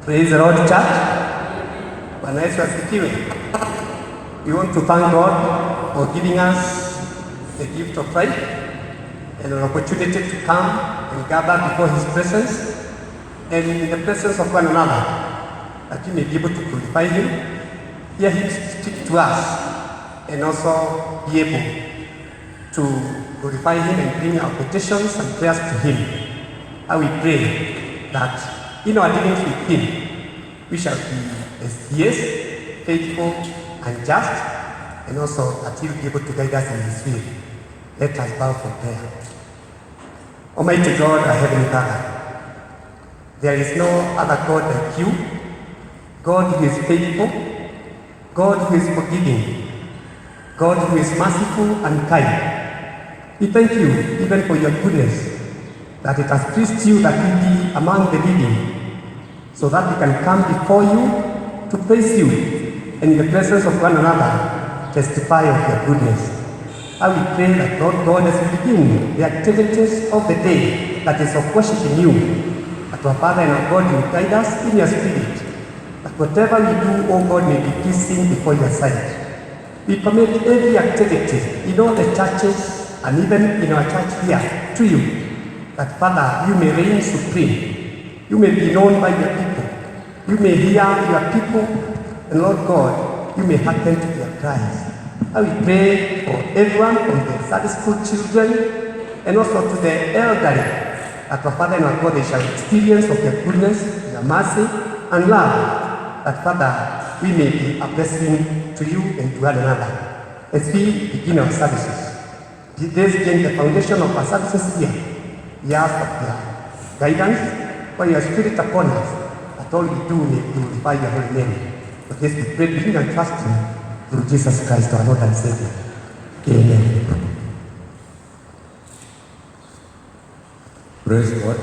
Praise the Lord, church. Bwana Yesu asifiwe. We want to thank God for giving us the gift of life and an opportunity to come and gather before His presence and in the presence of one another, that we may be able to glorify Him, hear Him speak to us, and also be able to glorify Him and bring our petitions and prayers to Him. And we pray that in our dealings with Him, we shall be as He is, faithful and just, and also that He will be able to guide us in His will. Let us bow for prayer. Almighty God, our Heavenly Father, there is no other God like You, God who is faithful, God who is forgiving, God who is merciful and kind. We thank You even for Your goodness, that it has pleased You that we be among the living, so that we can come before You to praise You, and in the presence of one another, testify of Your goodness. And we pray that, Lord God, as we begin the activities of the day that is of worshiping You, that our Father and our God, You guide us in Your Spirit, that whatever we do, O God, may be pleasing before Your sight. We commit every activity in all the churches and even in our church here to You, that Father, You may reign supreme. You may be known by Your people. You may hear Your people, and Lord God, You may hearken to their cries. And we pray for everyone, from the Sunday school children and also to the elderly, that our Father and our God, they shall experience of Your goodness, Your mercy and love, that Father, we may be a blessing to You and to one another. As we begin our services, this being the foundation of our services here, we ask of Your guidance, for Your Spirit upon us, that all we do may glorify Your holy name. For this we pray, believing and trusting through Jesus Christ, our Lord and Savior. Amen. Praise God.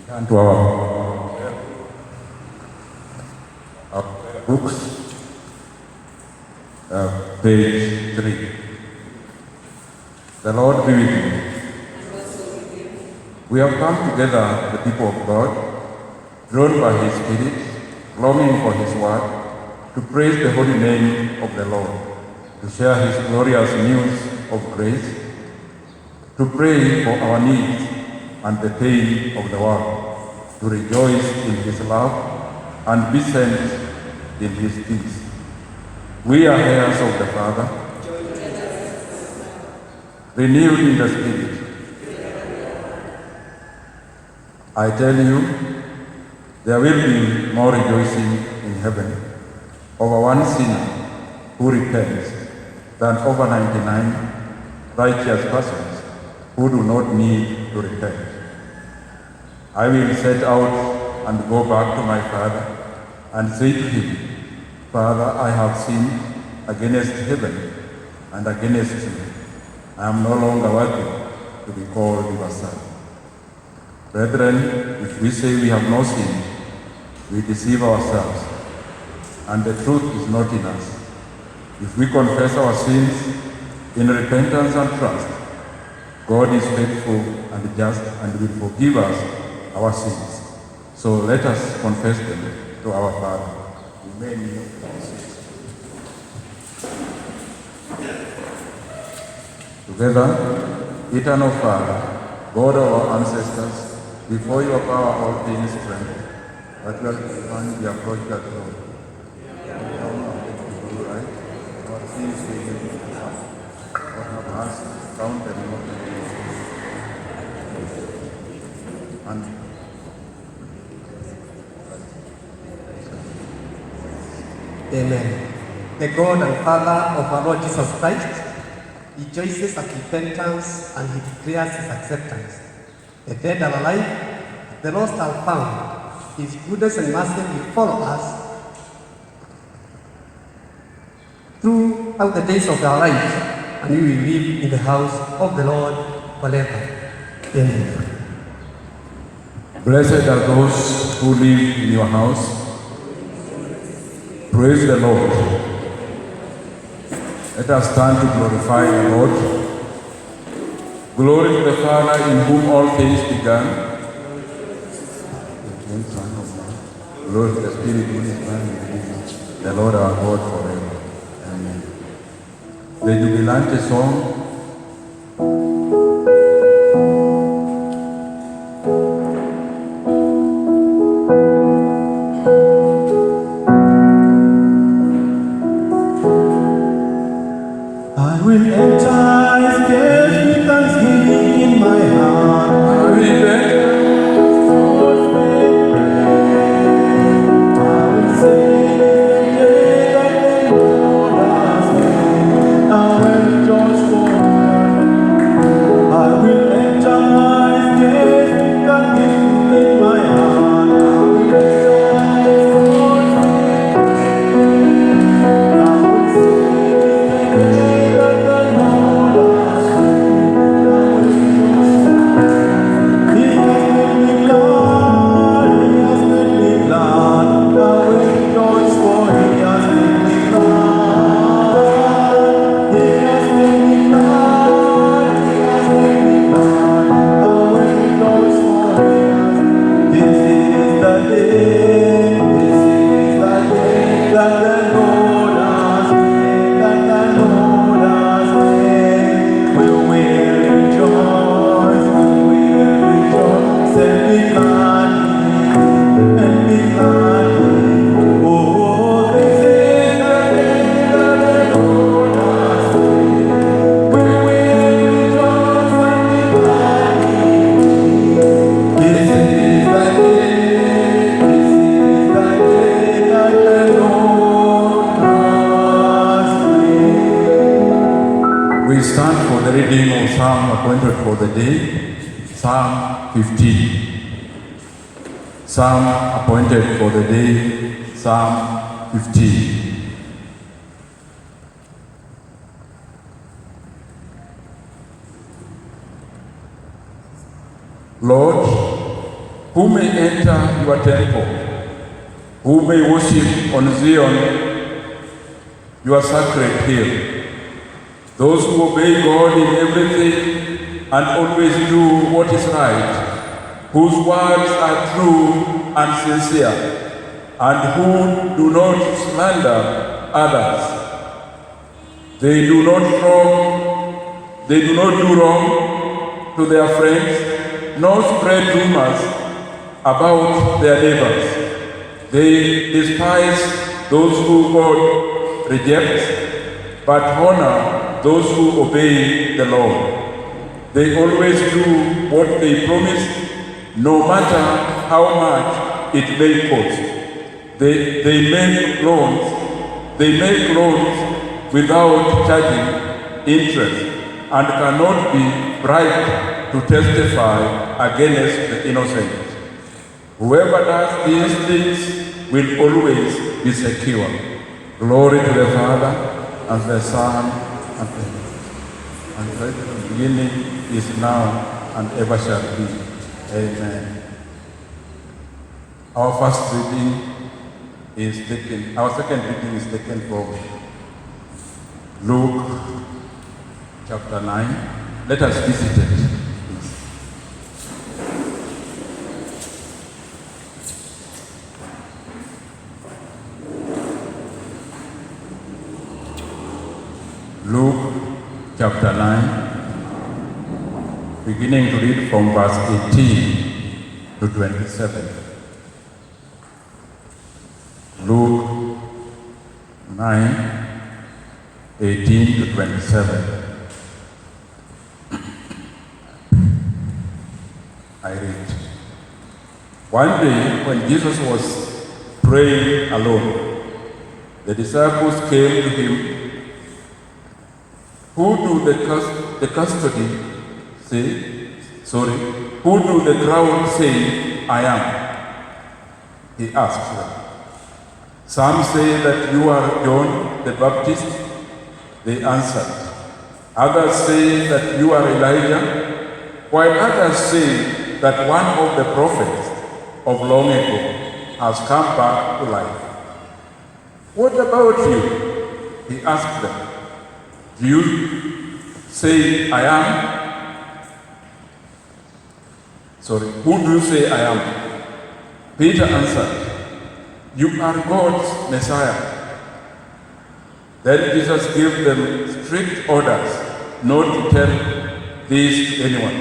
Turn to our books, page 3. The Lord be with you. We have come together, the people of God, drawn by His Spirit, longing for His word, to praise the holy name of the Lord, to share His glorious news of grace, to pray for our needs and the pain of the world, to rejoice in His love and be sent in His peace. We are heirs of the Father, renewed in the Spirit. I tell you, there will be more rejoicing in heaven over one sinner who repents than over 99 righteous persons who do not need to repent. I will set out and go back to my Father and say to Him, Father, I have sinned against heaven and against You. I am no longer worthy to be called Your son. Brethren, if we say we have no sin, we deceive ourselves, and the truth is not in us. If we confess our sins in repentance and trust, God is faithful and just and will forgive us our sins. So let us confess them to our Father. We may kneel for our sins. Together, eternal Father, God of our ancestors, before Your power all things tremble, but we approach that throne. Right? Our sins we give to us, or have us count them not. And Amen. The God and Father of our Lord Jesus Christ rejoices at repentance, and He declares His acceptance. The dead are alive, the lost are found. His goodness and mercy will follow us throughout the days of our lives, and we will live in the house of the Lord forever. Amen. Blessed are those who live in Your house. Praise the Lord. Let us stand to glorify the Lord. Glory to the Father, in whom all things began. Glory to the Spirit, who is one in the Lord our God forever. Amen. The Jubilante song. I will enter his gates with thanksgiving in my heart. I will enter. I will sing the day that the Lord has made. I will rejoice forever. I will enter his gates with thanksgiving in my heart. I will rejoice forever. I will sing the day that the Lord has made. I will rejoice. He has made me glad. He has made me glad. I will rejoice, for He has made me glad. He has made me glad. He has made me glad. I will rejoice, for He has. This is the day. This is the day that the Lord has made. That the Lord has made. We will rejoice. We will rejoice and be glad and be glad. Oh, this is the day that the Lord has made. We will rejoice and be glad. This is the day. This is the day that the Lord has made. We stand for the reading of Psalm appointed for the day, Psalm 15. Psalm appointed for the day, Psalm 15. Lord, who may enter your temple? Who may worship on Zion, your sacred hill? Those who obey God in everything and always do what is right, whose words are true and sincere, and who do not slander others. They do not do wrong to their friends, nor spread rumors about their neighbors. They despise those who God rejects, but honor those who obey the Lord. They always do what they promise, no matter how much it may cost. They make loans without charging interest and cannot be bribed to testify against the innocent. Whoever does these things will always be secure. Glory to the Father, and the Son, and the beginning is now and ever shall be. Amen. Our first reading is taken, our second reading is taken from Luke chapter 9. Let us visit it, please. Luke chapter 9, beginning to read from verse 18 to 27. Luke 9, 18 to 27. I read. One day when Jesus was praying alone, the disciples came to him. Who do the custody say? Sorry, who do the crowd say I am? He asked them. Some say that you are John the Baptist. They answered. Others say that you are Elijah, while others say that one of the prophets of long ago has come back to life. What about you? He asked them. Do you say I am? Who do you say I am? Peter answered, You are God's Messiah. Then Jesus gave them strict orders not to tell this to anyone.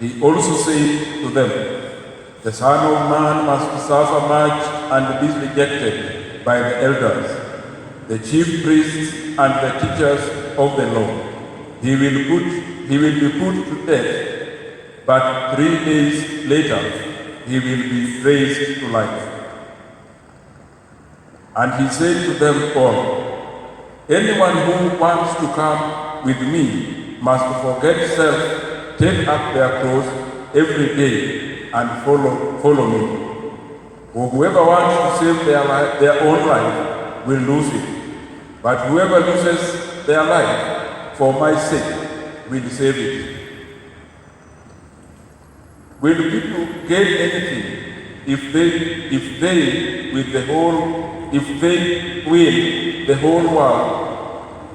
He also said to them, The Son of Man must suffer much and be rejected by the elders, the chief priests, and the teachers of the law. He will be put to death, but 3 days later he will be raised to life. And he said to them all, Anyone who wants to come with me must forget self, take up their cross every day, and follow me. For whoever wants to save their own life will lose it. But whoever loses their life for my sake will save it. Will people gain anything if they win the whole world,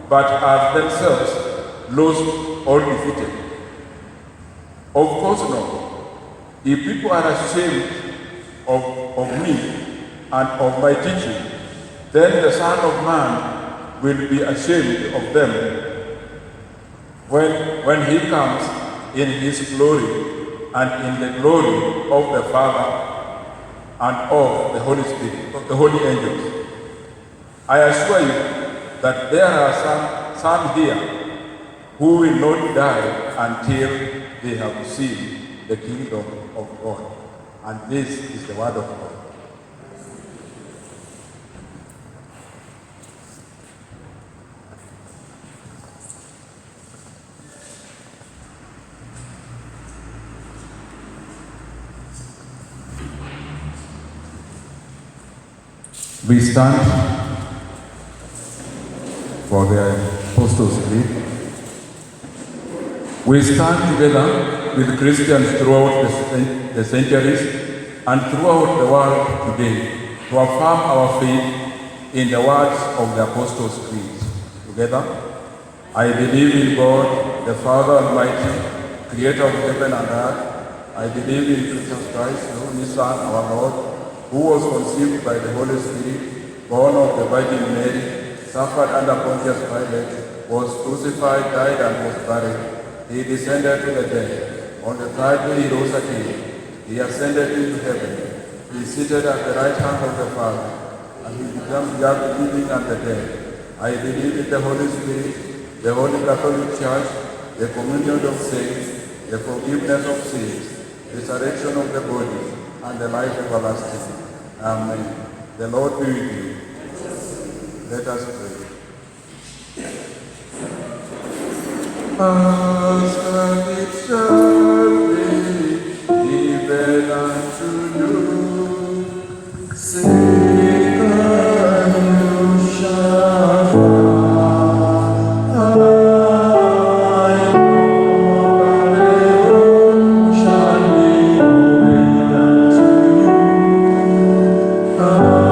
but are themselves lost or defeated? Of course not. If people are ashamed of me and of my teaching, then the Son of Man will be ashamed of them when he comes in his glory and in the glory of the Father and of the Holy Spirit, of the holy angels. I assure you that there are some here who will not die until they have seen the kingdom of God. And this is the word of God. We stand for the Apostles' Creed. We stand together with Christians throughout the centuries and throughout the world today to affirm our faith in the words of the Apostles' Creed. Together, I believe in God, the Father Almighty, creator of heaven and earth. I believe in Jesus Christ, the only Son, our Lord, who was conceived by the Holy Spirit, born of the Virgin Mary, suffered under Pontius Pilate, was crucified, died, and was buried. He descended to the dead. On the third day he rose again. He ascended into heaven. He is seated at the right hand of the Father, and he becomes judge the living and the dead. I believe in the Holy Spirit, the Holy Catholic Church, the communion of saints, the forgiveness of sins, resurrection of the body, and the life everlasting. Amen. The Lord be with you. Let us pray. As it shall be given unto you, seek and you shall find. Shall be opened unto you. Alleluia, alleluia.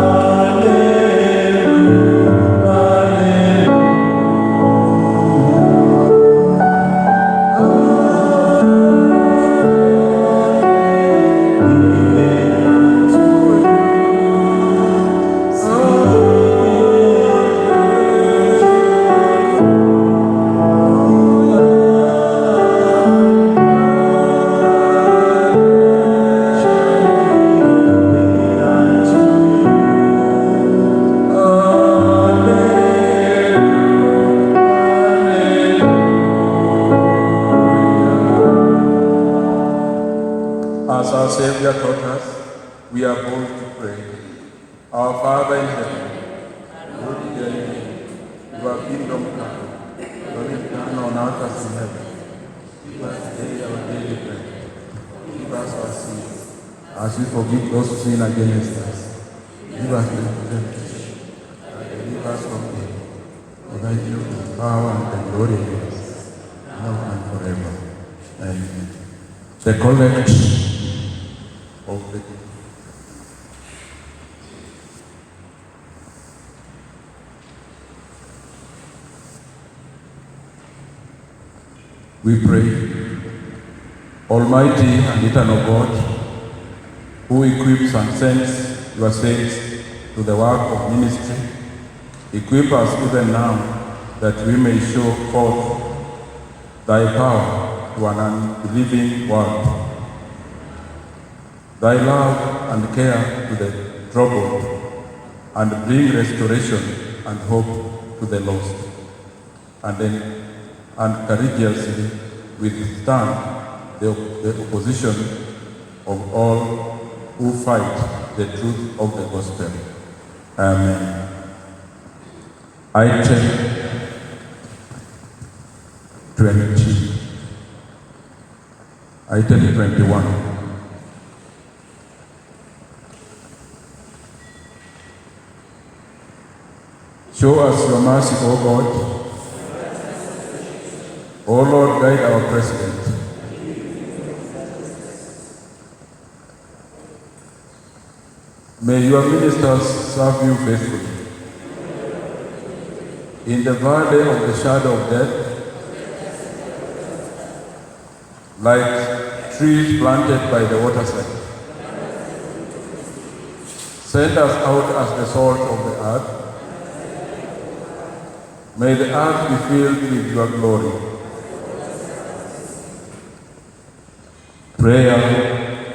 As our Savior taught us, we are bold to pray. Our Father in heaven, hallowed be thy name. Your kingdom come. Your will be done on earth as in heaven. Give us today our daily bread. Forgive us our sins, as we forgive those who sin against us. Give us the temptation, and deliver us from evil. For thy is the power and the glory of us, now and forever. Amen. The collect of the We pray, Almighty and eternal God, who equips and sends your saints to the work of ministry, equip us even now that we may show forth thy power to an unbelieving world, thy love and care to the troubled, and bring restoration and hope to the lost, and courageously withstand the opposition of all who fight the truth of the gospel. Amen. Item 20. Item 21. Show us your mercy, O God. O Lord, guide our President. May your ministers serve you faithfully. In the valley of the shadow of death, like trees planted by the waterside, send us out as the salt of the earth. May the earth be filled with your glory. Prayer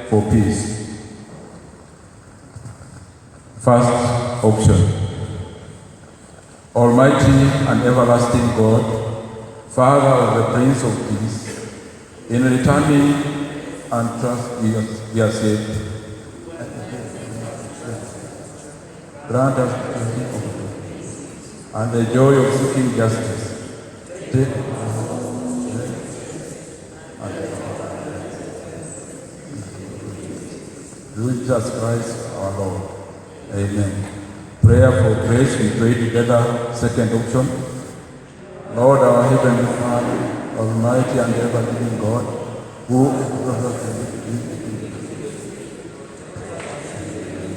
for peace. First option. Almighty and everlasting God, Father of the Prince of Peace, in returning and trust we are saved. Grant us the peace of God and the joy of seeking justice. Take through Jesus Christ our Lord. Amen. Prayer for grace, we pray together. Second option. Lord, our Heavenly Father, Almighty and ever-living God, who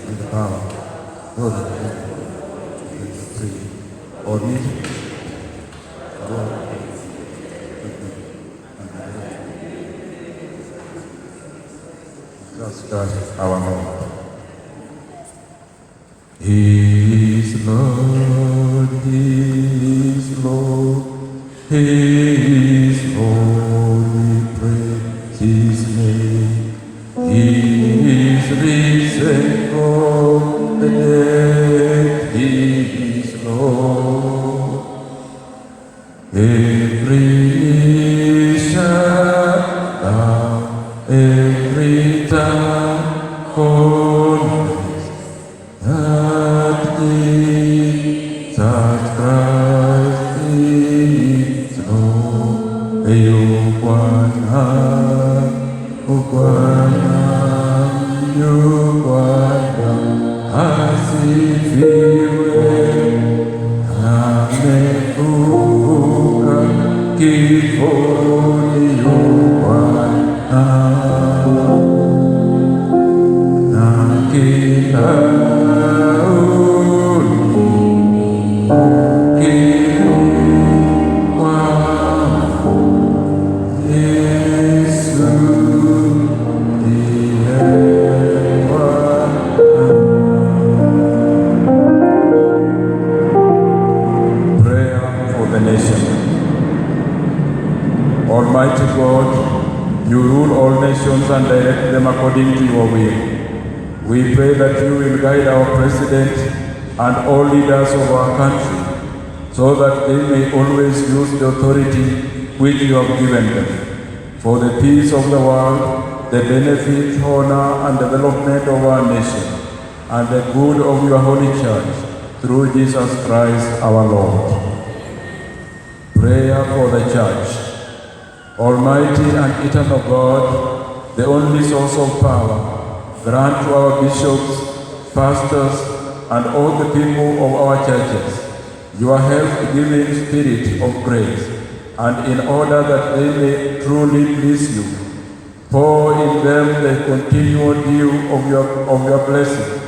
with the power, Lord, or need, Jesus Christ our Lord. He is Lord, He is Lord, He is Lord, we praise His name. He is risen from the dead, He is Lord. Every knee shall bow, every tongue confess that Jesus Christ is Lord. You Bwana, you Bwana, asifiwe, amefufuka kifoni, yu Bwana, na kila Almighty God, you rule all nations and direct them according to your will. We pray that you will guide our President and all leaders of our country, so that they may always use the authority which you have given them, for the peace of the world, the benefit, honor, and development of our nation, and the good of your holy church, through Jesus Christ our Lord. Prayer for the church. Almighty and eternal God, the only source of power, grant to our bishops, pastors, and all the people of our churches your health-giving spirit of grace, and in order that they may truly please you, pour in them the continual dew of your blessing.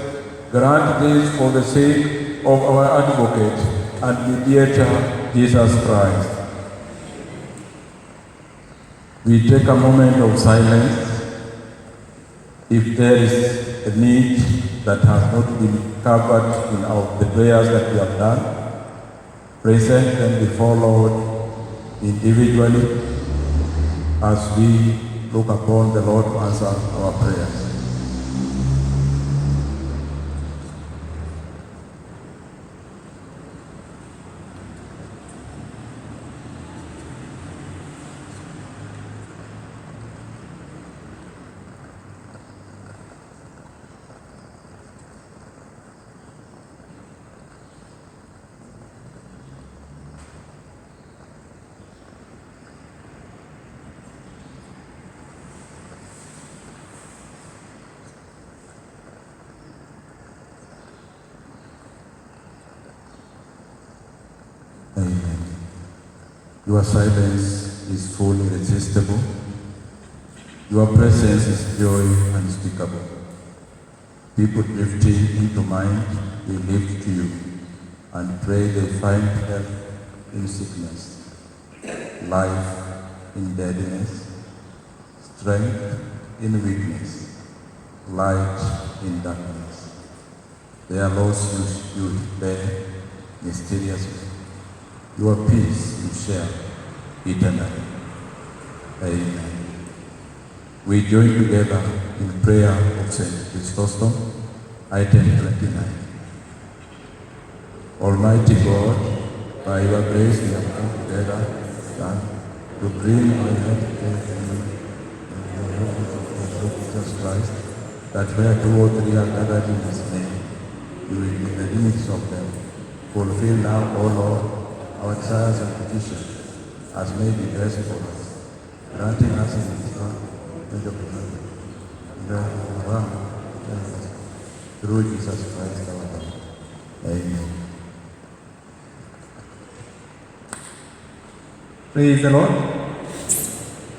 Grant this for the sake of our advocate and mediator, Jesus Christ. We take a moment of silence. If there is a need that has not been covered in the prayers that we have done, present them before Lord individually as we look upon the Lord to answer our prayers. Amen. Your silence is full irresistible. Your presence is joy unspeakable. People drifting into mind, we lift to you and pray they find health in sickness, life in deadness, strength in weakness, light in darkness. Their loss you bear mysteriously. Your peace you share eternally. Amen. We join together in prayer of St. Chrysostom, item 29. Almighty God, by your grace we have come together to bring our help to Jesus Christ, that where 2 or 3 are gathered in his name, you will in the limits of them fulfill now, O Lord, our desires and petitions, as may be best for us, granting us in his Son, through Jesus Christ our Lord. Amen. Praise the Lord.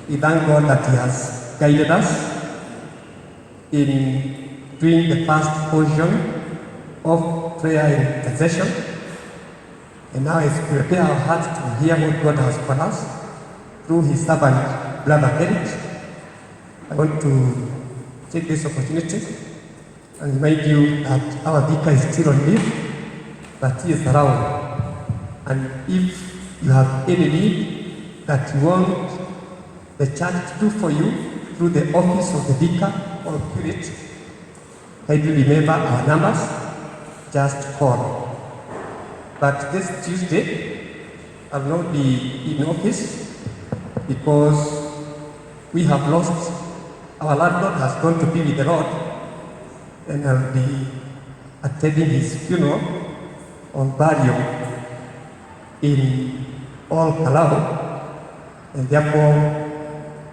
We thank God that He has guided us in doing the first portion of prayer in intercession. And now as we prepare our hearts to hear what God has for us through His servant, Brother Eric, I want to take this opportunity and remind you that our vicar is still on leave, but he is around. And if you have any need that you want the church to do for you through the office of the vicar or curate, kindly remember our numbers, just call. But this Tuesday, I will not be in office because we have lost, our landlord has gone to be with the Lord, and I'll be attending his funeral on burial in All Kalau. And therefore,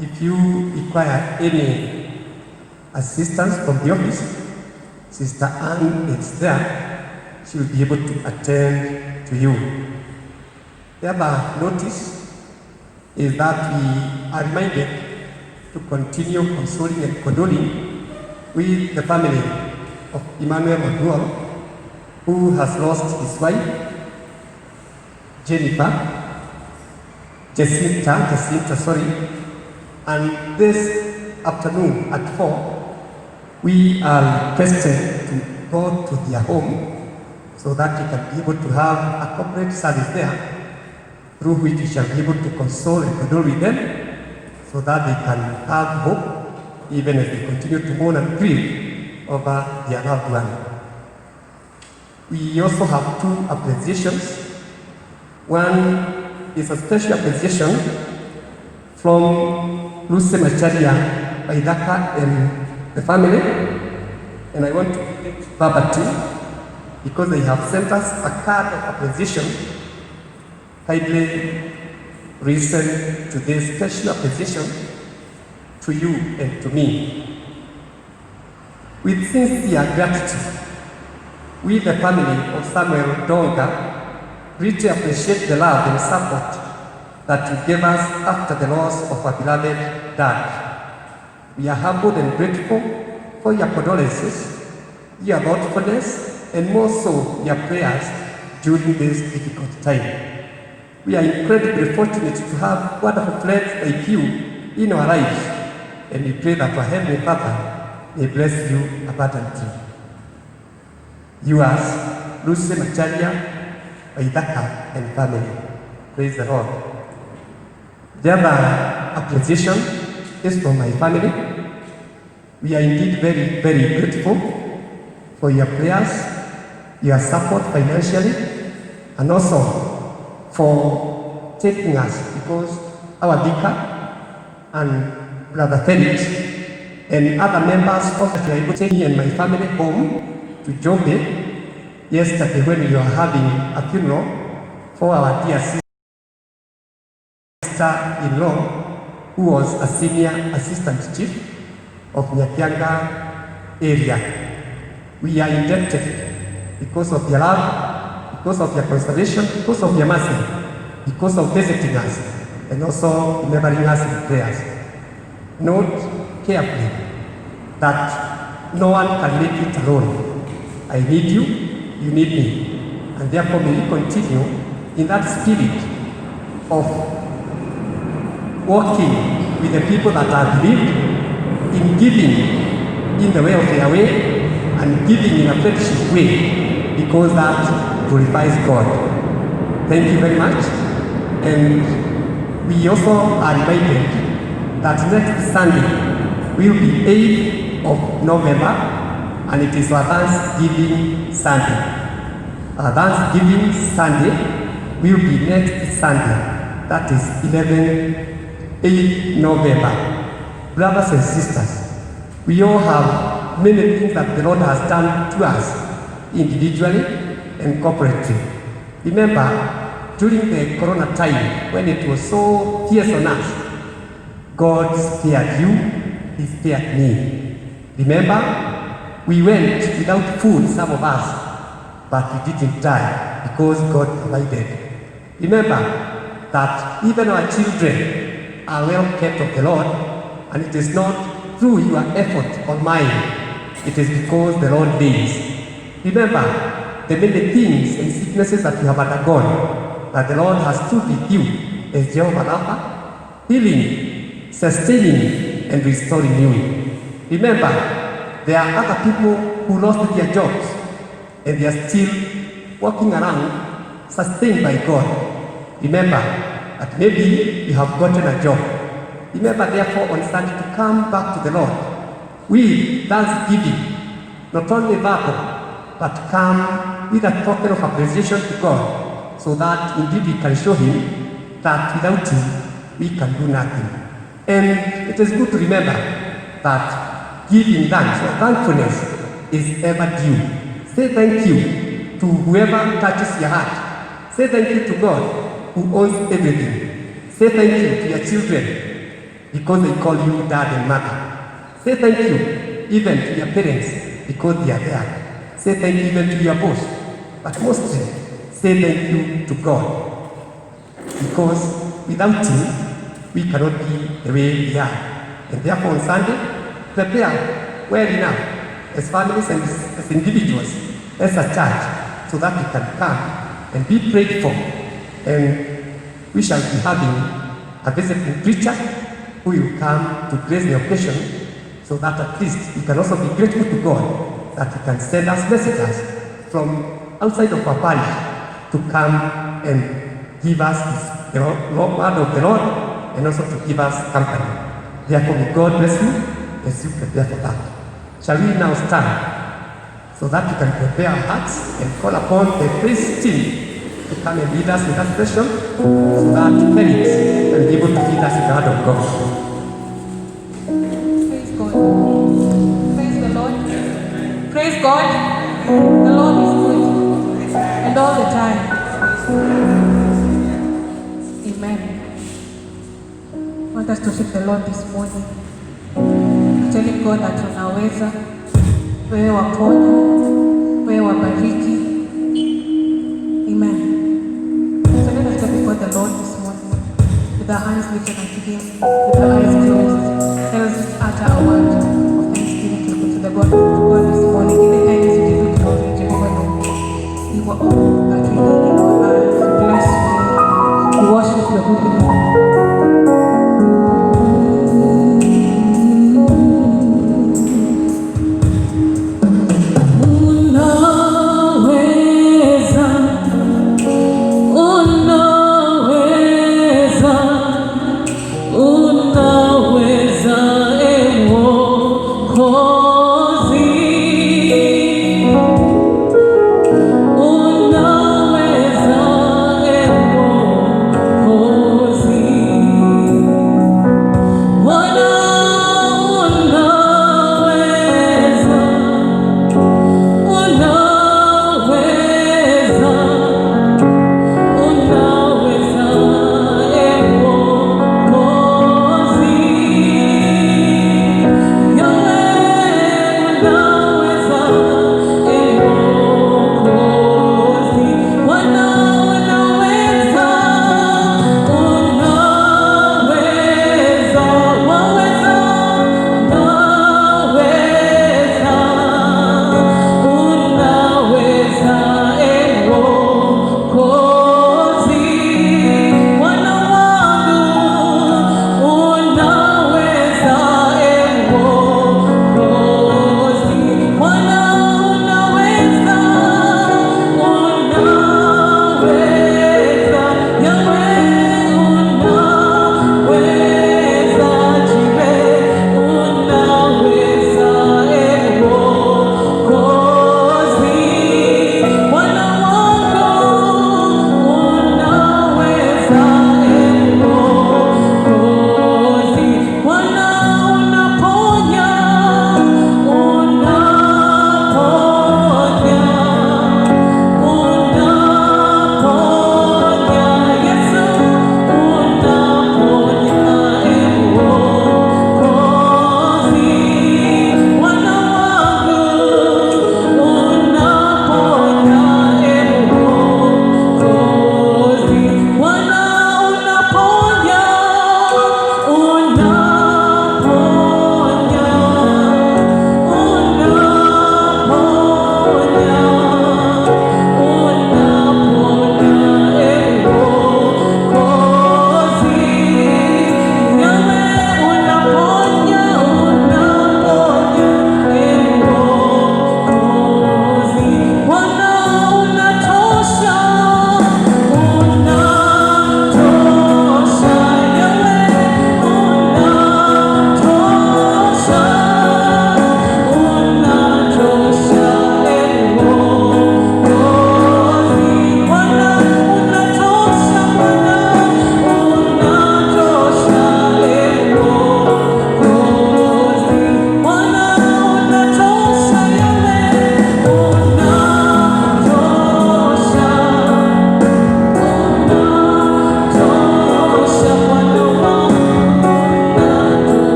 if you require any assistance from the office, Sister Anne is there. She will be able to attend to you. The other notice is that we are reminded to continue consoling and condoling with the family of Emmanuel Oduor, who has lost his wife, Jacinta, and this afternoon at 4, we are requested to go to their home so that we can be able to have a corporate service there, through which we shall be able to console and condole with them, so that they can have hope, even as they continue to mourn and grieve over their loved one. We also have 2 appreciations. One is a special appreciation from Lucy Macharia, Baidaka, and the family, and I want to thank Baba T, because they have sent us a card of appreciation. Kindly listen to this special appreciation to you and to me. With sincere gratitude, we, the family of Samuel Donga, greatly appreciate the love and support that you gave us after the loss of our beloved dad. We are humbled and grateful for your condolences, your thoughtfulness, and more so your prayers during this difficult time. We are incredibly fortunate to have wonderful friends like you in our lives. And we pray that our Heavenly Father may bless you abundantly. Yours, Lucy Macharia, Waithaka, and family. Praise the Lord. The other appreciation is from my family. We are indeed very, very grateful for your prayers, your support financially, and also for taking us, because our vicar and Brother Felix and other members of the able to take me and my family home to Jombe yesterday when we were having a funeral for our dear sister-in-law, who was a senior assistant chief of Nyakyanga area. We are indebted because of your love, because of your consolation, because of your mercy, because of visiting us, and also remembering us in prayers. Note carefully that no one can make it alone. I need you, you need me, and therefore may we continue in that spirit of walking with the people that are believed, in giving in the way of their way, and giving in a friendship way, because that glorifies God. Thank you very much. And we also are reminded that next Sunday will be 8th of November, and it is our Thanksgiving Sunday. Our Thanksgiving Sunday will be next Sunday, that is 8th November. Brothers and sisters, we all have many things that the Lord has done to us individually and corporately. Remember, during the Corona time, when it was so fierce on us, God spared you, He spared me. Remember, we went without food, some of us, but we didn't die because God provided. Remember that even our children are well kept of the Lord, and it is not through your effort or mine, it is because the Lord lives. Remember the many things and sicknesses that you have undergone, that the Lord has stood with you as Jehovah Rapha, healing, sustaining, and restoring you. Remember, there are other people who lost their jobs, and they are still walking around, sustained by God. Remember that maybe you have gotten a job. Remember, therefore, on Sunday to come back to the Lord with thanksgiving, not only verbal, but come with a token of appreciation to God, so that indeed we can show Him that without Him we can do nothing. And it is good to remember that giving thanks or thankfulness is ever due. Say thank you to whoever touches your heart. Say thank you to God who owns everything. Say thank you to your children because they call you dad and mother. Say thank you even to your parents because they are there. Say thank you even to your boss. But mostly, say thank you to God, because without Him, we cannot be the way we are. And therefore on Sunday, prepare well enough as families and as individuals, as a church, so that we can come and be prayed for. And we shall be having a visiting preacher who will come to grace the occasion, so that at least we can also be grateful to God that He can send us messengers from outside of our parish to come and give us the word of the Lord, and also to give us company. Therefore, may God bless you as you prepare for that. Shall we now stand so that we can prepare our hearts and call upon the praise team to come and lead us in that session, so that Felix can be able to lead us in the word of God. Praise God. Praise the Lord. Praise God. The Lord is good, and all the time. Amen. I want us to seek the Lord this morning, telling God that unaweza, wewe waponya, wewe wabariki. Amen. So let us come before the Lord this morning with our hands lifted unto Him, with our eyes closed. Let us utter a word of thanksgiving to the God this morning. Giving thanks to you, glory, Jehovah Lord. You are all that we need in our lives. We bless you. We worship your holy name.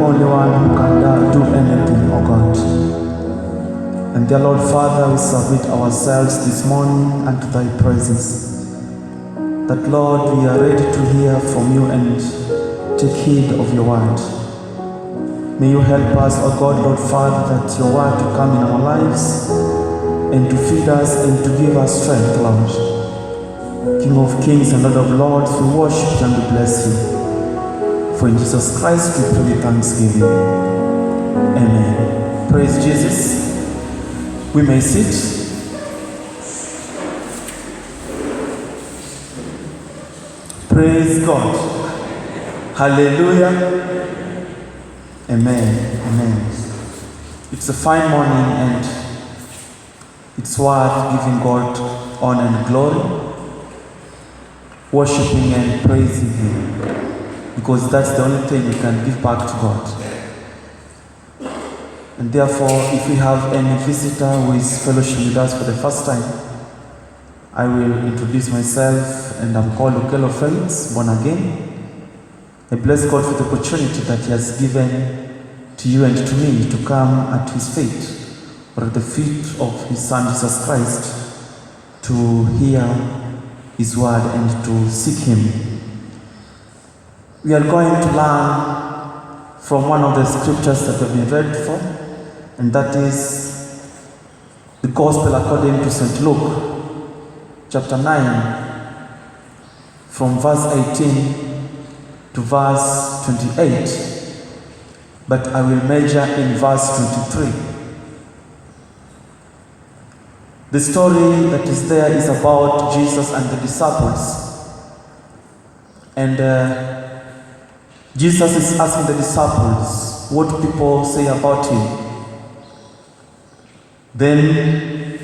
only one who can do anything, oh God. And dear Lord Father, we submit ourselves this morning unto thy presence. That Lord, we are ready to hear from you and take heed of your word. May you help us, oh God, Lord Father, that your word to come in our lives and to feed us and to give us strength, Lord. King of kings and Lord of lords, we worship you and we bless you. For in Jesus Christ we pray with thanksgiving. Amen. Praise Jesus. We may sit. Praise God. Hallelujah. Amen. Amen. It's a fine morning and it's worth giving God honor and glory, worshiping and praising Him, because that's the only thing we can give back to God. And therefore, if we have any visitor who is fellowship with us for the first time, I will introduce myself, and I'm called Okelo Felix, born again. I bless God for the opportunity that He has given to you and to me to come at His feet, or at the feet of His Son Jesus Christ, to hear His word and to seek Him. We are going to learn from one of the scriptures that have been read before, and that is the Gospel according to St. Luke, chapter 9, from verse 18 to verse 28, but I will measure in verse 23. The story that is there is about Jesus and the disciples. And Jesus is asking the disciples what people say about Him. Then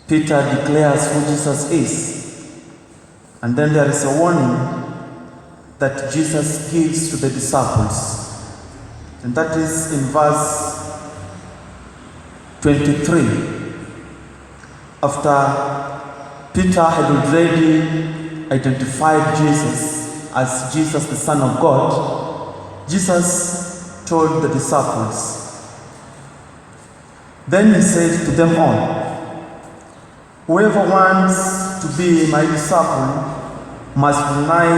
Peter declares who Jesus is. And then there is a warning that Jesus gives to the disciples. And that is in verse 23. After Peter had already identified Jesus as Jesus, the Son of God, Jesus told the disciples, then He said to them all, whoever wants to be my disciple must deny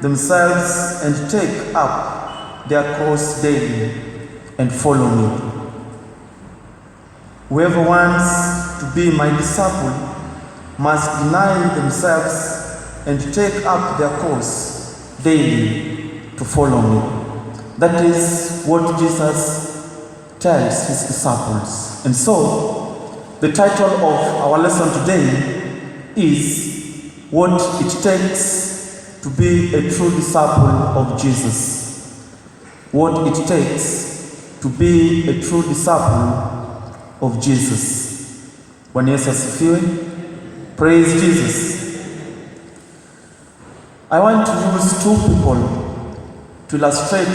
themselves and take up their cross daily and follow me. Whoever wants to be my disciple must deny themselves and take up their cross daily to follow me. That is what Jesus tells His disciples. And so, the title of our lesson today is What It Takes to Be a True Disciple of Jesus. What it takes to be a true disciple of Jesus. Bwana Yesu asifiwe. Praise Jesus. I want to use two people to illustrate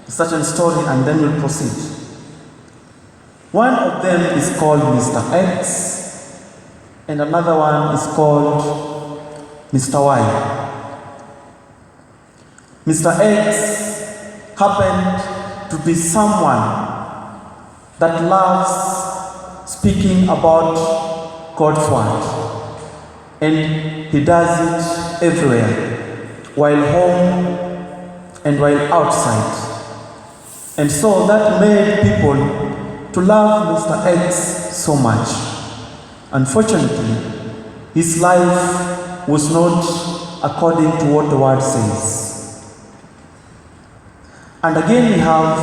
a certain story and then we'll proceed. One of them is called Mr. X and another one is called Mr. Y. Mr. X happened to be someone that loves speaking about God's word, and he does it everywhere, while home and while outside. And so that made people to love Mr. X so much. Unfortunately, his life was not according to what the word says. And again we have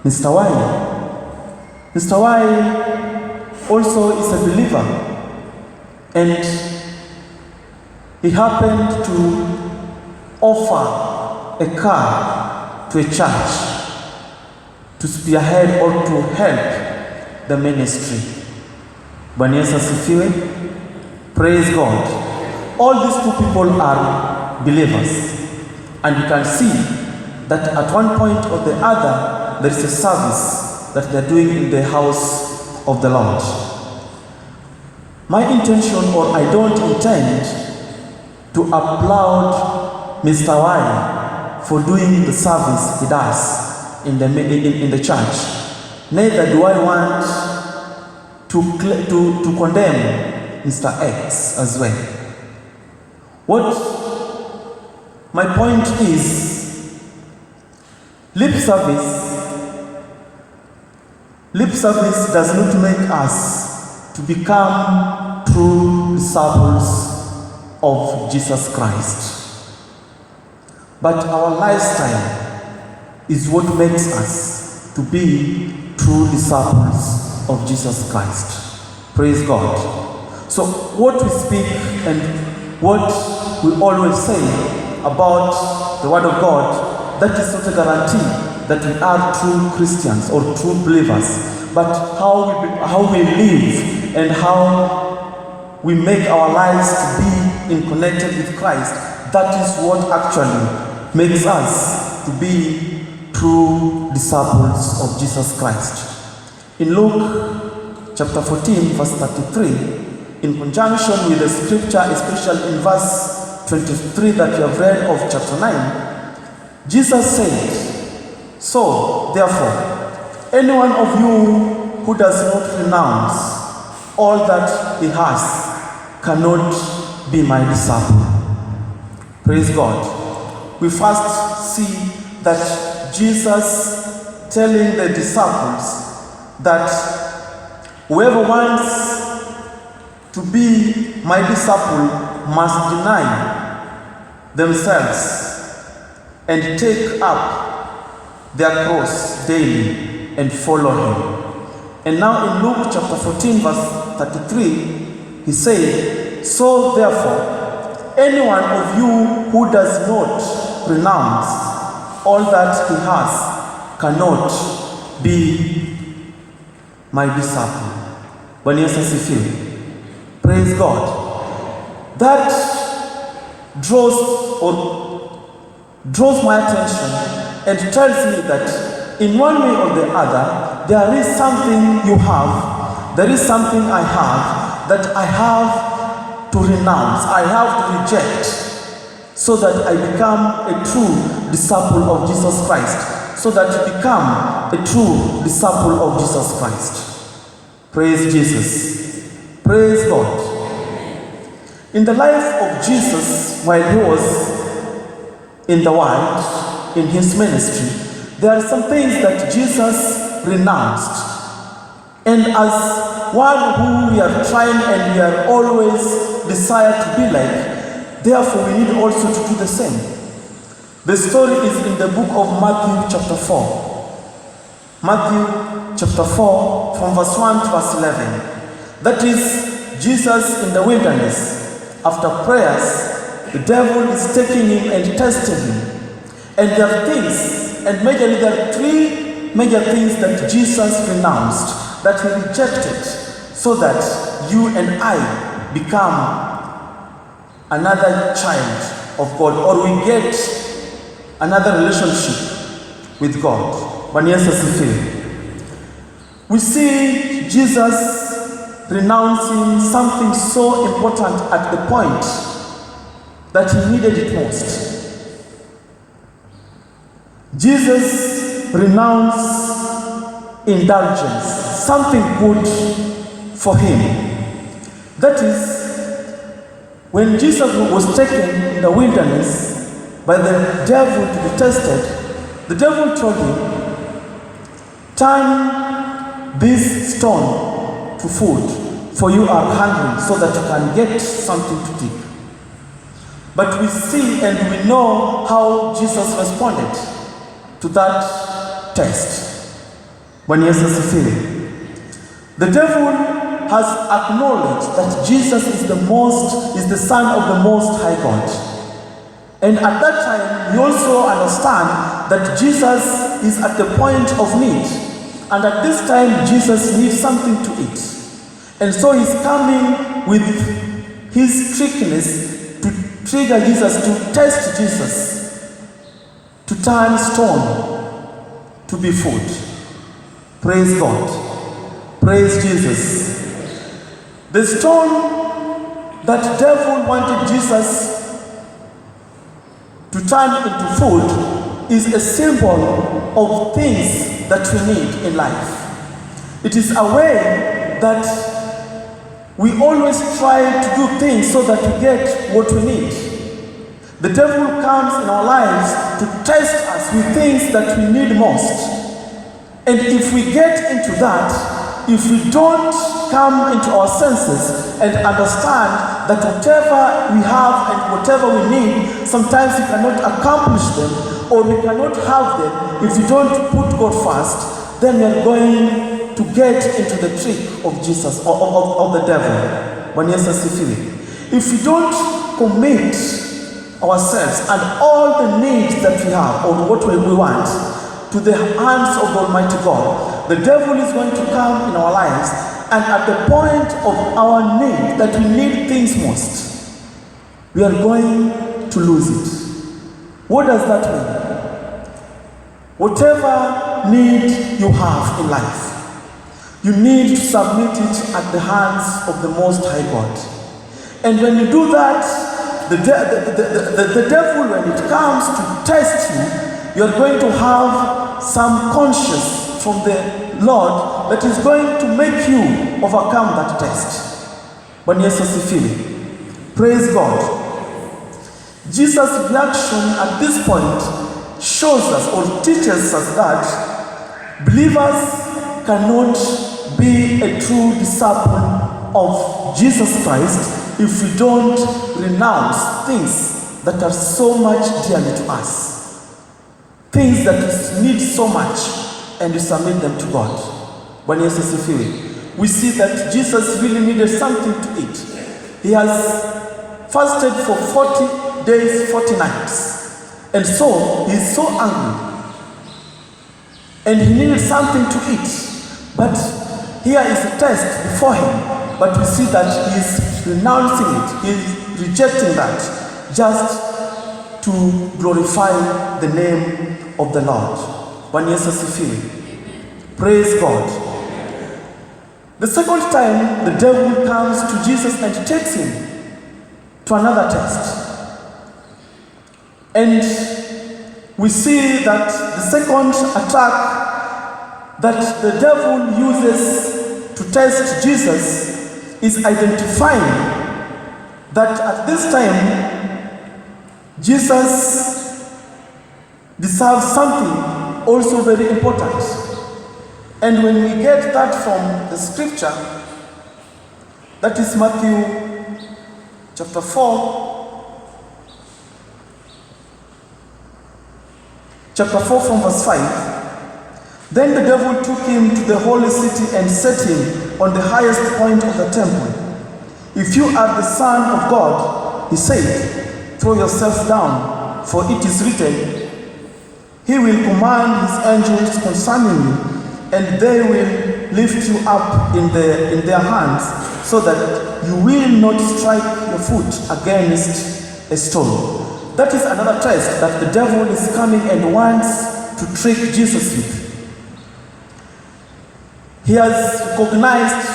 Mr. Y. Mr. Y also is a believer, and he happened to offer a car to a church to spearhead or to help the ministry. Bwana Yesu asifiwe. Praise God. All these two people are believers, and you can see that at one point or the other there is a service that they are doing in the house of the Lord. My intention, or I don't intend to applaud Mr. Y for doing the service he does in the church. Neither do I want to condemn Mr. X as well. What my point is, lip service does not make us to become true disciples of Jesus Christ. But our lifestyle is what makes us to be true disciples of Jesus Christ. Praise God. So what we speak and what we always say about the Word of God, that is not a guarantee that we are true Christians or true believers, but how we live and how we make our lives to be in connected with Christ, that is what actually makes us to be true disciples of Jesus Christ. In Luke chapter 14 verse 33, in conjunction with the scripture, especially in verse 23 that you have read of chapter 9, Jesus said, "So, therefore, any one of you who does not renounce all that he has cannot be my disciple." Praise God. We first see that Jesus telling the disciples that whoever wants to be my disciple must deny themselves and take up their cross daily and follow him. And now in Luke chapter 14 verse 33, he said, "So therefore, any one of you who does not renounce all that he has cannot be my disciple." Bwana Yesu asifiwe. Praise God. That draws my attention and tells me that in one way or the other, there is something you have, there is something I have that I have to renounce, I have to reject, so that I become a true disciple of Jesus Christ, so that you become a true disciple of Jesus Christ. Praise Jesus. Praise God. In the life of Jesus, while he was in the world, in his ministry, there are some things that Jesus renounced. And as one who we are trying and we are always desire to be like, therefore we need also to do the same. The story is in the book of Matthew chapter 4. Matthew chapter 4 from verse 1 to verse 11. That is Jesus in the wilderness. After prayers, the devil is taking him and testing him. And there are things, and majorly there are three major things that Jesus renounced, that he rejected, so that you and I become another child of God, or we get another relationship with God. Bwana Yesu asifiwe. We see Jesus renouncing something so important at the point that he needed it most. Jesus renounced indulgence, something good for him. That is, when Jesus was taken in the wilderness by the devil to be tested, the devil told him, "Turn this stone to food, for you are hungry, so that you can get something to take." But we see and we know how Jesus responded to that test. Bwana Yesu asifiwe. The devil has acknowledged that Jesus is the Son of the Most High God. And at that time, we also understand that Jesus is at the point of need. And at this time, Jesus needs something to eat. And so he's coming with his trickiness to trigger Jesus, to test Jesus, to turn stone to be food. Praise God. Praise Jesus. The stone that devil wanted Jesus to turn into food is a symbol of things that we need in life. It is a way that we always try to do things so that we get what we need. The devil comes in our lives to test us with things that we need most. And if we get into that, if we don't come into our senses and understand that whatever we have and whatever we need, sometimes we cannot accomplish them or we cannot have them if we don't put God first, then we are going to get into the trick of Jesus or of the devil. When yes, if we don't commit ourselves and all the needs that we have or what we want to the hands of the Almighty God, the devil is going to come in our lives, and at the point of our need, that we need things most, we are going to lose it. What does that mean? Whatever need you have in life, you need to submit it at the hands of the Most High God. And when you do that, the devil, when it comes to test you, you're going to have some conscience from the Lord that is going to make you overcome that test. But yes, praise God. Jesus' reaction at this point shows us or teaches us that believers cannot be a true disciple of Jesus Christ if we don't renounce things that are so much dearly to us. Things that we need so much, and we submit them to God. When yes, we see that Jesus really needed something to eat. He has fasted for 40 days, 40 nights. And so, he is so hungry. And he needed something to eat. But here is a test before him. But we see that he is renouncing it. He is rejecting that. Just to glorify the name of the Lord. When yes, praise God. The second time, the devil comes to Jesus and takes him to another test. And we see that the second attack that the devil uses to test Jesus is identifying that at this time, Jesus deserves something also very important. And when we get that from the scripture, that is Matthew chapter 4, from verse 5. Then the devil took him to the holy city and set him on the highest point of the temple. If you are the Son of God, he said, throw yourself down, for it is written, he will command his angels concerning you, and they will lift you up in their hands, so that you will not strike your foot against a stone. That is another test that the devil is coming and wants to trick Jesus with. He has recognized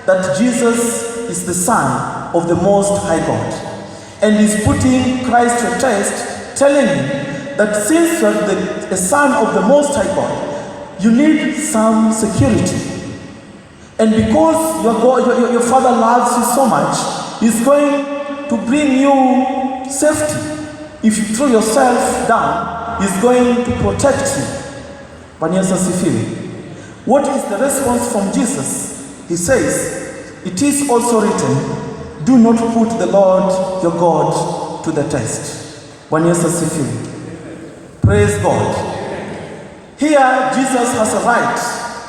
that Jesus is the Son of the Most High God, and is putting Christ to a test, telling him that since you are the Son of the Most High God, you need some security. And because your Father loves you so much, He's going to bring you safety. If you throw yourself down, He's going to protect you. What is the response from Jesus? He says, it is also written, do not put the Lord your God to the test. Praise God. Here, Jesus has a right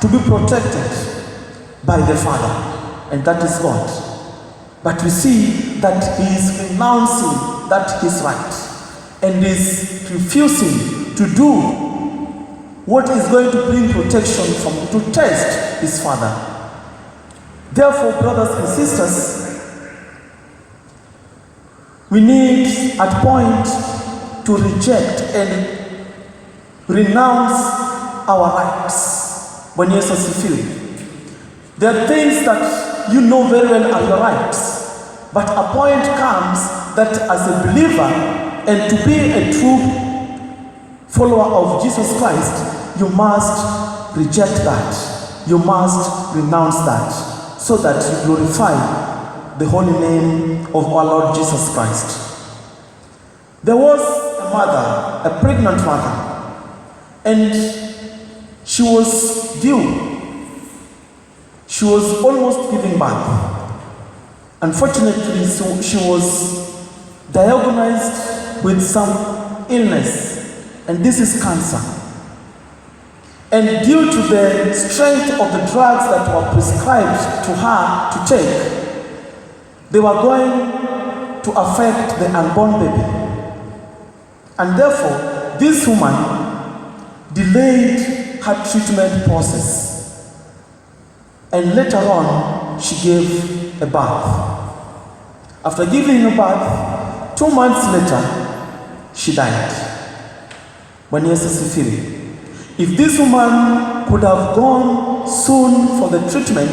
to be protected by the Father, and that is God. But we see that he is renouncing that his right, and is refusing to do what is going to bring protection from him, to test his Father. Therefore, brothers and sisters, we need at point to reject and renounce our rights. When yes, there are things that you know very well are your rights, but a point comes that as a believer And to be a true follower of Jesus Christ, you must reject that. You must renounce that, so that you glorify the holy name of our Lord Jesus Christ. There was a mother, a pregnant mother, and she was due. She was almost giving birth. Unfortunately, so she was diagnosed with some illness, and this is cancer. And due to the strength of the drugs that were prescribed to her to take, they were going to affect the unborn baby. And therefore, this woman delayed her treatment process. And later on, she gave a birth. After giving a birth, 2 months later, she died. When Jesus Sifiri. If this woman could have gone soon for the treatment,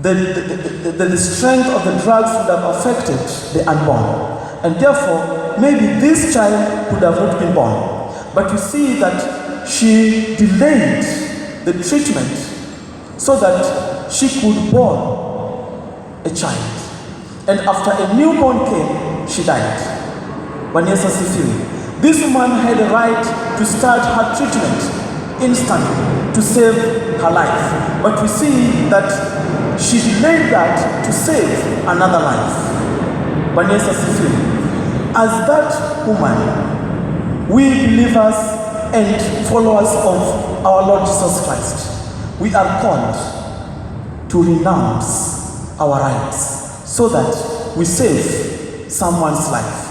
the strength of the drugs would have affected the unborn. And therefore, maybe this child could have not been born. But you see that she delayed the treatment so that she could born a child. And after a newborn came, she died. Vanessa Sifiri. This woman had a right to start her treatment instantly to save her life. But we see that she delayed that to save another life. Vanessa Sifiri. As that woman, we believers and followers of our Lord Jesus Christ, we are called to renounce our rights so that we save someone's life.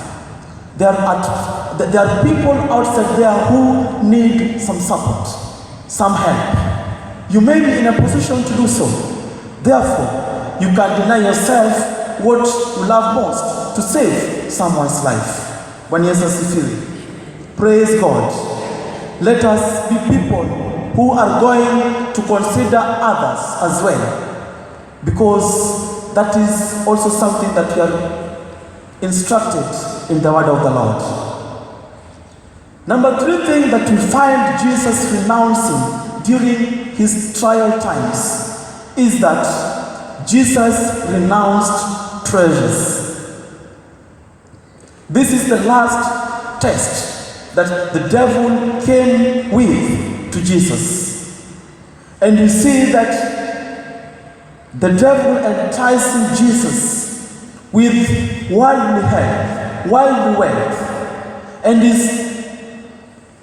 There are people outside there who need some support, some help. You may be in a position to do so. Therefore, you can deny yourself what you love most to save someone's life. When Jesus Sifiri. Praise God. Let us be people who are going to consider others as well, because that is also something that we are instructed in the word of the Lord. Number 3 thing that we find Jesus renouncing during his trial times is that Jesus renounced treasures. This is the last test that the devil came with to Jesus. And we see that the devil enticing Jesus with worldly help, worldly wealth, and is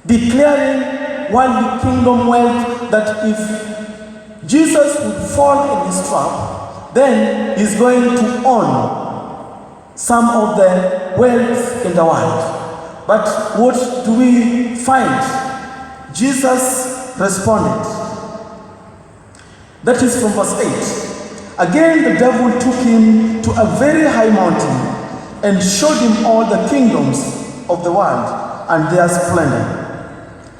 declaring worldly kingdom wealth that if Jesus would fall in his trap, then he's going to own some of the wealth in the world. But what do we find? Jesus responded. That is from verse 8. Again, the devil took him to a very high mountain and showed him all the kingdoms of the world and their splendor.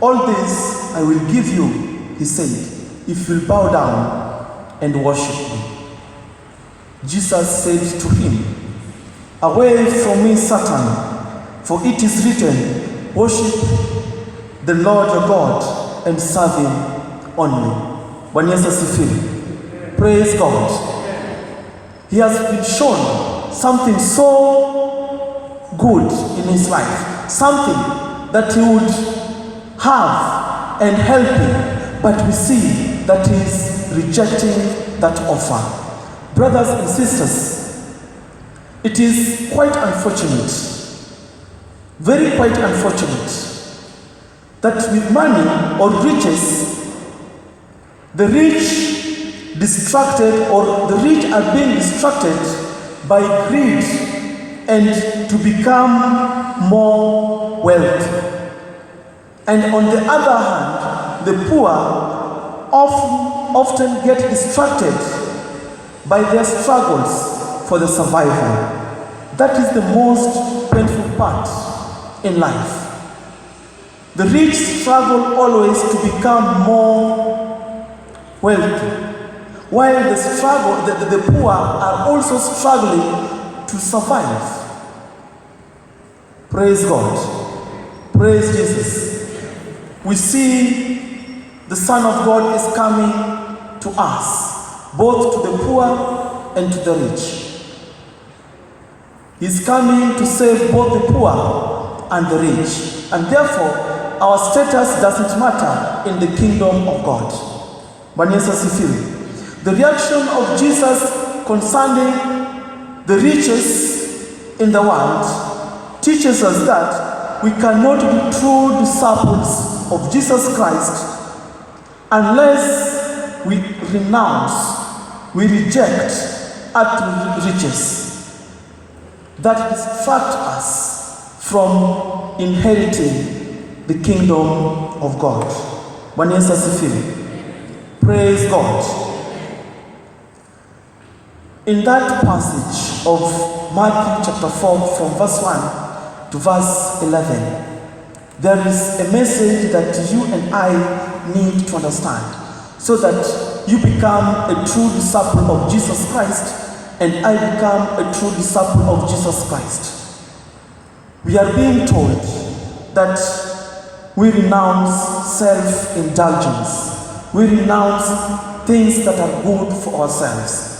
All this I will give you, he said, if you bow down and worship me. Jesus said to him, away from me, Satan, for it is written, worship the Lord your God and serve him only. Bwana asifiwe. Praise God. He has been shown something so good in his life, something that he would have and help him, but we see that he is rejecting that offer. Brothers and sisters, it is quite unfortunate, very quite unfortunate, that with money or riches, the rich distracted, or the rich are being distracted by greed and to become more wealthy. And on the other hand, the poor often get distracted by their struggles for the survival. That is the most painful part in life. The rich struggle always to become more wealthy, while the poor are also struggling to survive. Praise God. Praise Jesus. We see the Son of God is coming to us, both to the poor and to the rich. He's coming to save both the poor and the rich. And therefore, our status doesn't matter in the kingdom of God. Bwana Yesu asifiwe. The reaction of Jesus concerning the riches in the world teaches us that we cannot be true disciples of Jesus Christ unless we renounce, we reject earthly riches that distract us from inheriting the kingdom of God. Bwana Yesu asifiwe. Praise God. In that passage of Matthew chapter 4 from verse 1 to verse 11, there is a message that you and I need to understand so that you become a true disciple of Jesus Christ and I become a true disciple of Jesus Christ. We are being told that we renounce self-indulgence. We renounce things that are good for ourselves.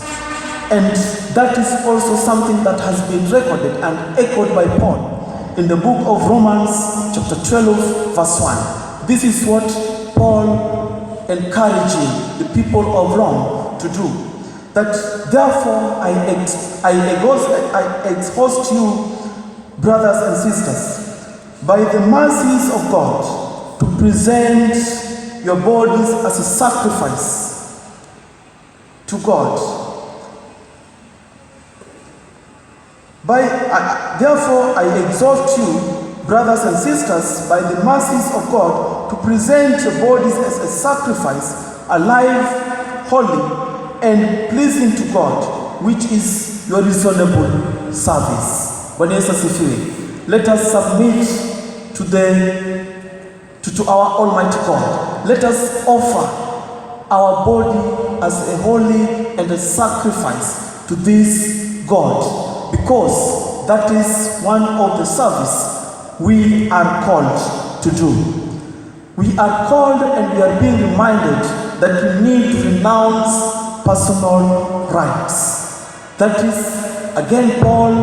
And that is also something that has been recorded and echoed by Paul in the book of Romans chapter 12 verse 1. This is what Paul encouraging the people of Rome to do. That therefore I exhort you, brothers and sisters, by the mercies of God, to present your bodies as a sacrifice to God. Therefore, I exhort you, brothers and sisters, by the mercies of God, to present your bodies as a sacrifice, alive, holy, and pleasing to God, which is your reasonable service. Bwana Yesu asifiwe. Let us submit to our Almighty God. Let us offer our body as a holy and a sacrifice to this God, because that is one of the service we are called to do. We are called and we are being reminded that we need to renounce personal rights. That is, again, Paul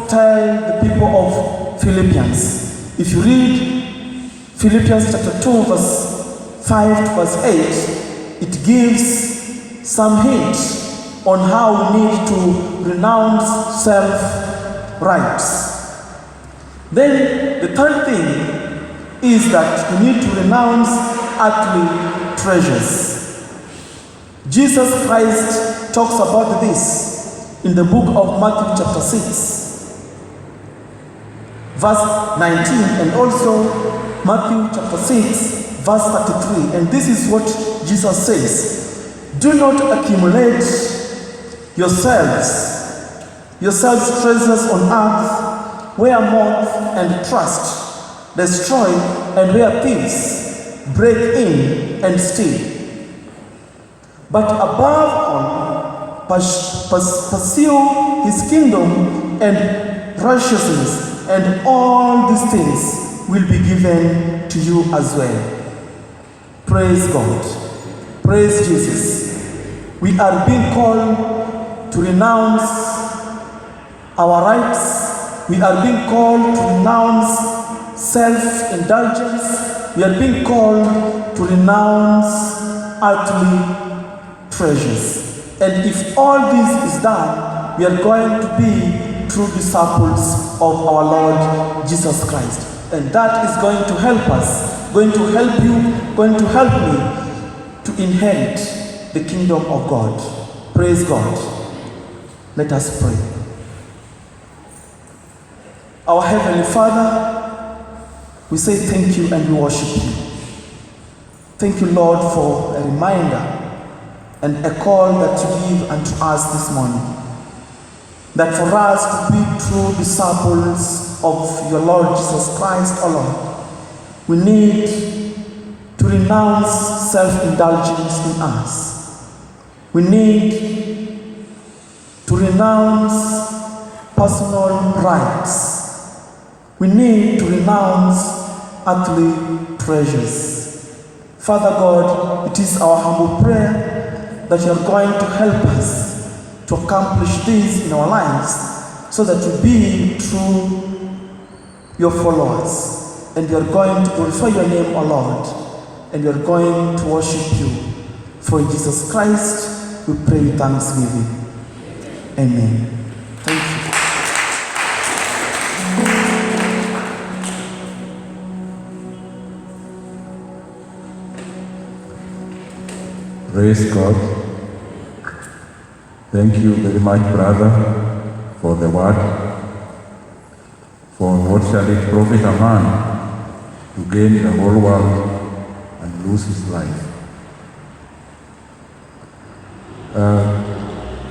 tells the people of Philippians. If you read Philippians chapter 2 verse 5 to verse 8, it gives some hint on how we need to renounce self-rights. Then the third thing is that we need to renounce earthly treasures. Jesus Christ talks about this in the book of Matthew chapter 6, verse 19, and also Matthew chapter 6, verse 33. And this is what Jesus says: do not accumulate yourselves treasures on earth, where moth and rust destroy, and where thieves break in and steal. But above all, pursue his kingdom and righteousness, and all these things will be given to you as well. Praise God. Praise Jesus. We are being called to renounce our rights. We are being called to renounce self-indulgence. We are being called to renounce earthly treasures. And if all this is done, we are going to be true disciples of our Lord Jesus Christ. And that is going to help us, going to help you, going to help me to inherit the kingdom of God. Praise God. Let us pray. Our Heavenly Father, we say thank you and we worship you. Thank you, Lord, for a reminder and a call that you give unto us this morning, that for us to be true disciples of your Lord Jesus Christ alone, we need to renounce self-indulgence in us. We need to renounce personal rights. We need to renounce earthly treasures. Father God, it is our humble prayer that you are going to help us to accomplish this in our lives so that we be true your followers, and we are going to glorify your name, O Lord, and we are going to worship you. For in Jesus Christ we pray with thanksgiving. Amen. Thank you. Praise God. Thank you very much, brother, for the word. For what shall it profit a man to gain the whole world and lose his life?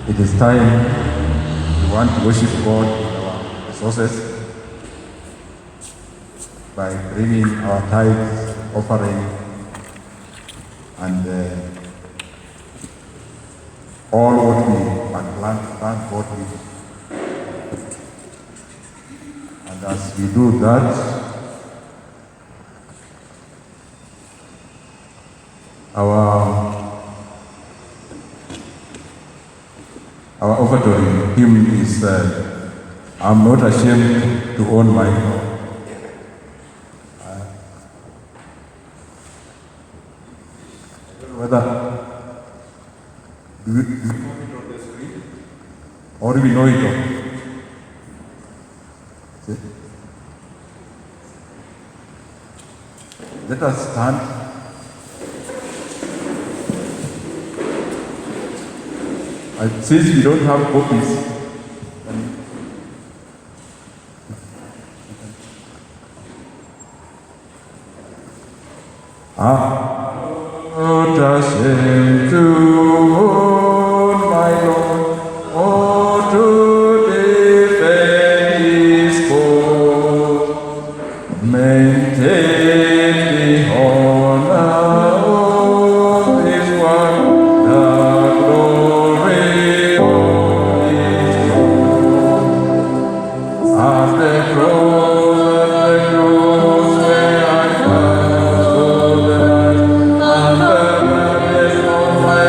It is time we want to worship God with our resources by bringing our tithes, offering, and all what we had planned to thank God with. And as we do that, our offertory hymn is I'm not ashamed to own my God. Whether do we know it on the screen or do we know it on? See? Let us stand. And since we don't have copies, not ashamed to own my Lord, or to defend his cause, maintain the honor of his word, the glory of his throne. At the cross where I pass for the light, and the madness of my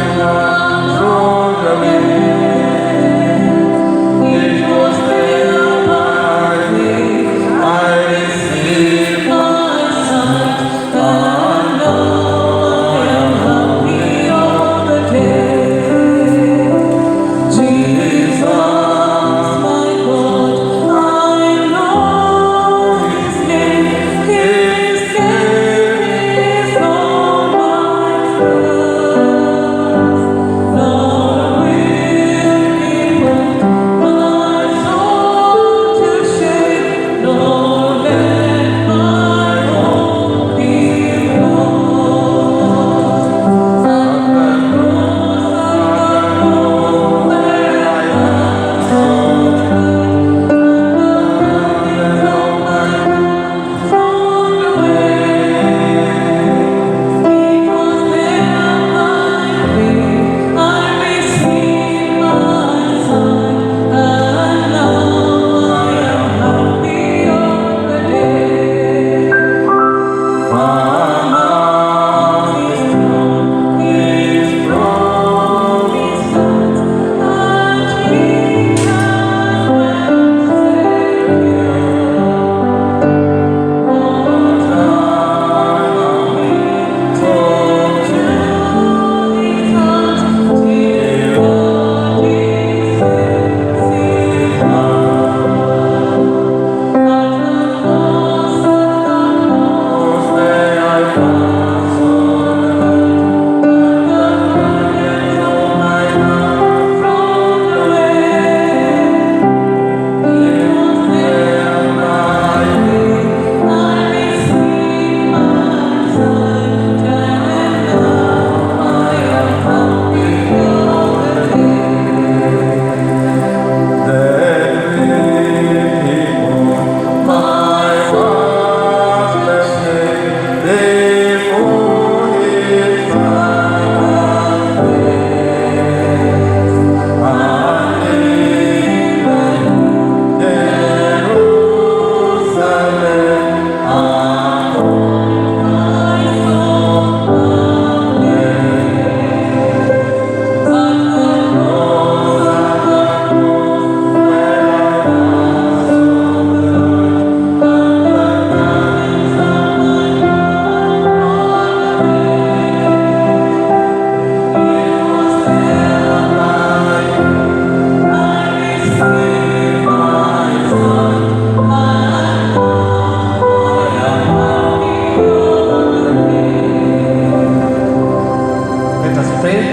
pray.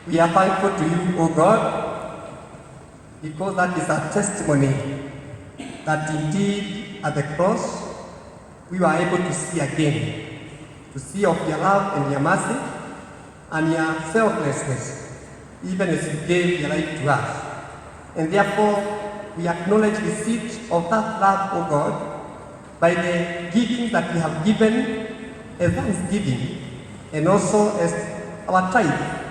We are thankful to you, O God, because that is a testimony that indeed at the cross we were able to see again, to see of your love and your mercy and your selflessness, even as you gave your life to us. And therefore, we acknowledge receipt of that love, O God, by the giving that we have given as thanksgiving, and also as our tithe,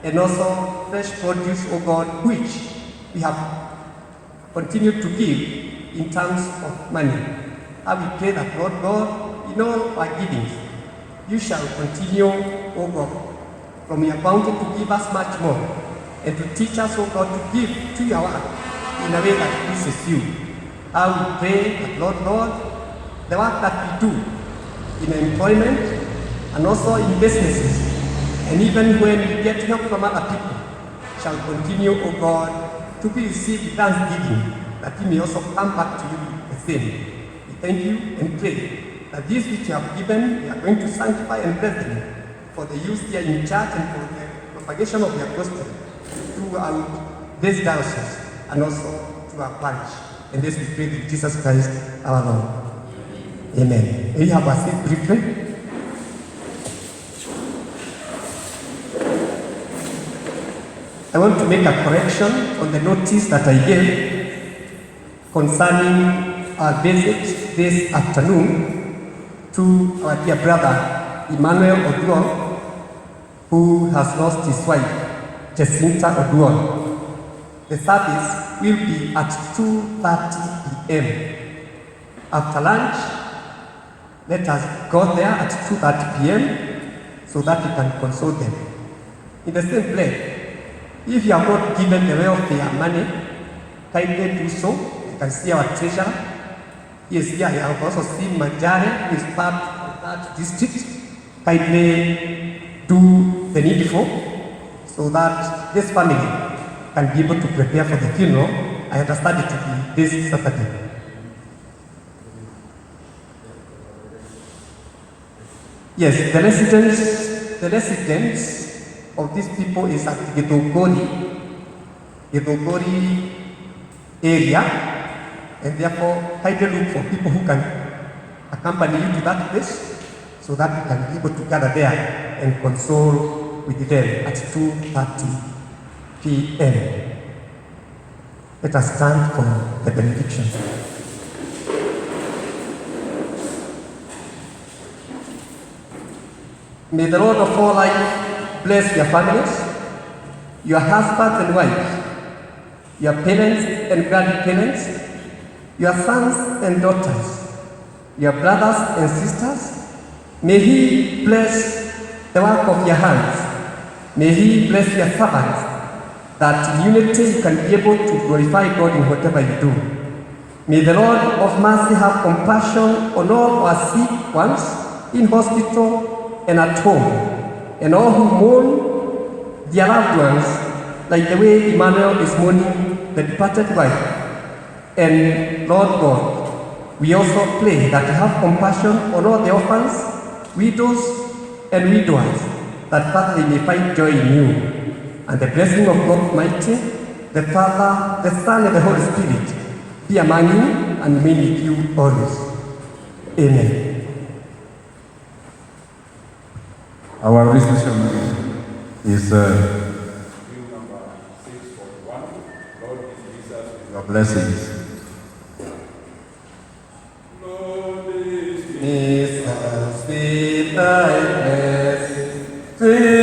and also fresh produce, O God, which we have continued to give in terms of money. I will pray that, Lord God, in all our givings, you shall continue, O God, from your bounty to give us much more, and to teach us, O God, to give to your work in a way that pleases you. I will pray that, Lord, the work that we do in employment and also in businesses, and even when we get help from other people, shall continue, O God, to be received with thanksgiving, that we may also come back to you the same. We thank you and pray that this which you have given, we are going to sanctify and bless them for the use here in church and for the propagation of your gospel throughout this diocese and also to our parish. And this we pray through Jesus Christ our Lord. Amen. May you have a seat briefly. I want to make a correction on the notice that I gave concerning our visit this afternoon to our dear brother Emmanuel Oduor, who has lost his wife, Jacinta Oduor. The service will be at 2:30 p.m. After lunch, let us go there at 2:30 p.m. so that we can console them. In the same place, if you have not given the welfare money, kindly do so. You can see our treasurer. He is here. You have also seen Manjare, who is part of that district. Kindly do the needful so that this family can be able to prepare for the funeral. I understand it to be this Saturday. Yes, the residents of these people is at Githunguri area, and therefore kindly look for people who can accompany you to that place so that we can be able to gather there and console with them at 2:30 p.m. Let us stand for the benediction. May the Lord of all life bless your families, your husbands and wives, your parents and grandparents, your sons and daughters, your brothers and sisters. May He bless the work of your hands. May He bless your servants, that in unity you can be able to glorify God in whatever you do. May the Lord of mercy have compassion on all our sick ones in hospital and at home, and all who mourn their loved ones, like the way Emmanuel is mourning the departed wife. And Lord God, we also pray that you have compassion on all the orphans, widows, and widowers, that Father, they may find joy in you. And the blessing of God Almighty, the Father, the Son, and the Holy Spirit be among you and remain with you always. Amen. Our reception is bill number 641. Lord, please us with your blessings. Lord, Jesus, with thy blessings.